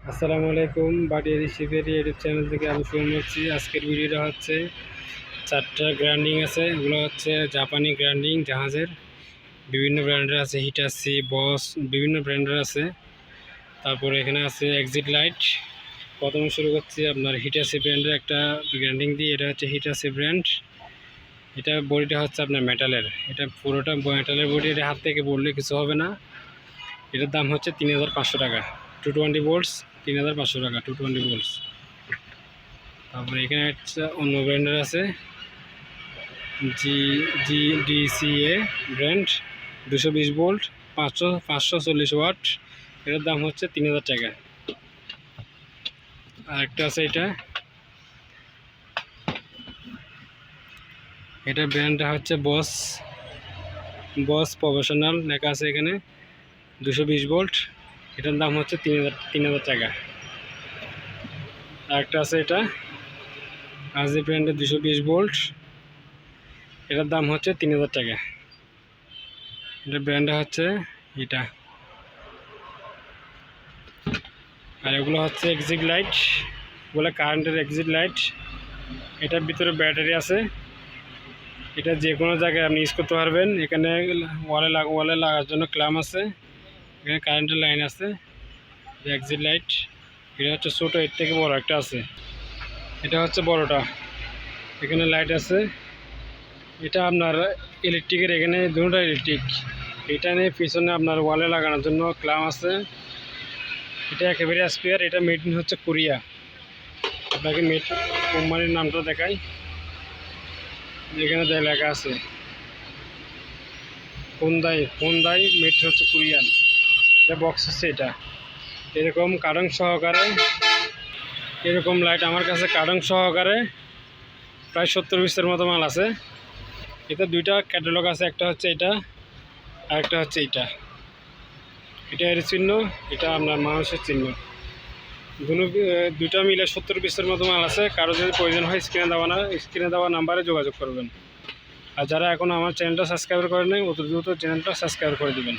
আসসালামু আলাইকুম। বাড়ি রেসিপির ইউটিউব চ্যানেল থেকে আমি শুরু করছি। আজকের ভিডিওটা হচ্ছে 4টা গ্রাইন্ডিং আছে। এগুলো হচ্ছে জাপানি গ্রাইন্ডিং জাহাজের, বিভিন্ন ব্র্যান্ডের আছে, হিটাচি, বস, বিভিন্ন ব্র্যান্ডের আছে। তারপরে এখানে আছে এক্সিট লাইট। প্রথমে শুরু করছি আপনার হিটাচি ব্র্যান্ডের একটা গ্রাইন্ডিং দিয়ে। এটা হচ্ছে হিটাচি ব্র্যান্ড। এটা বডিটা হচ্ছে আপনার মেটালের, এটা পুরোটা মেটালের বডি। এটা হাত থেকে বললে কিছু হবে না। এটার দাম হচ্ছে 3500 টাকা। 220 ভোল্টস, 3500 টাকা 220 ভোল্টস। তারপরে এখানে একটা অন্য ব্র্যান্ডের আছে, জি জিডিসিএ ব্র্যান্ড, 220 ভোল্ট, 540 ওয়াট। এটার দাম হচ্ছে 3000 টাকা। আর একটা আছে এটা ব্র্যান্ডটা হচ্ছে বস বস প্রফেশনাল লেখা আছে এখানে, 220 ভোল্ট। এটার দাম হচ্ছে 3000 টাকা। আর একটা আছে এটা আজি ব্র্যান্ডের, 220 ভোল্ট। এটার দাম হচ্ছে 3000 টাকা। এটার ব্র্যান্ডটা হচ্ছে এটা। আর এগুলো হচ্ছে এক্সিট লাইট, এগুলো কারেন্টের এক্সিট লাইট। এটার ভিতরে ব্যাটারি আছে। এটা যে কোনো জায়গায় আপনি ইউজ করতে পারবেন। এখানে ওয়ালে লাগার জন্য ক্ল্যাম্প আছে, এখানে কারেন্টের লাইন আছে। এক্সিট লাইট এটা হচ্ছে ছোটো, এর থেকে বড় একটা আছে। এটা হচ্ছে বড়টা, এখানে লাইট আছে। এটা আপনার ইলেকট্রিকের, এখানে দুটোটা ইলেকট্রিক। এটা নিয়ে পিছনে আপনার ওয়ালে লাগানোর জন্য ক্ল্যাম্প আছে। এটা একেবারে স্পেয়ার। এটা মেড ইন হচ্ছে কোরিয়া। আপনাকে মেড কোম্পানির নামটা দেখাই, এখানে লেখা আছে হোন্দাই মেড হচ্ছে কোরিয়ান। এটা বক্স হচ্ছে এটা। এরকম কার্টন সহকারে, এরকম লাইট আমার কাছে কার্টন সহকারে প্রায় 70 পিসের মতো মাল আছে। এটা দুইটা ক্যাটালগ আছে, একটা হচ্ছে এটা আর একটা হচ্ছে এটা। এটা এর চিহ্ন, এটা আপনার মানুষের চিহ্ন। দুইটা মিলে 70 পিসের মতো মাল আছে। কারো যদি প্রয়োজন হয় স্ক্রিনে দেওয়া নাম্বারে যোগাযোগ করবেন। আর যারা এখন আমার চ্যানেলটা সাবস্ক্রাইব করে নেই, অত দ্রুত চ্যানেলটা সাবস্ক্রাইব করে দেবেন।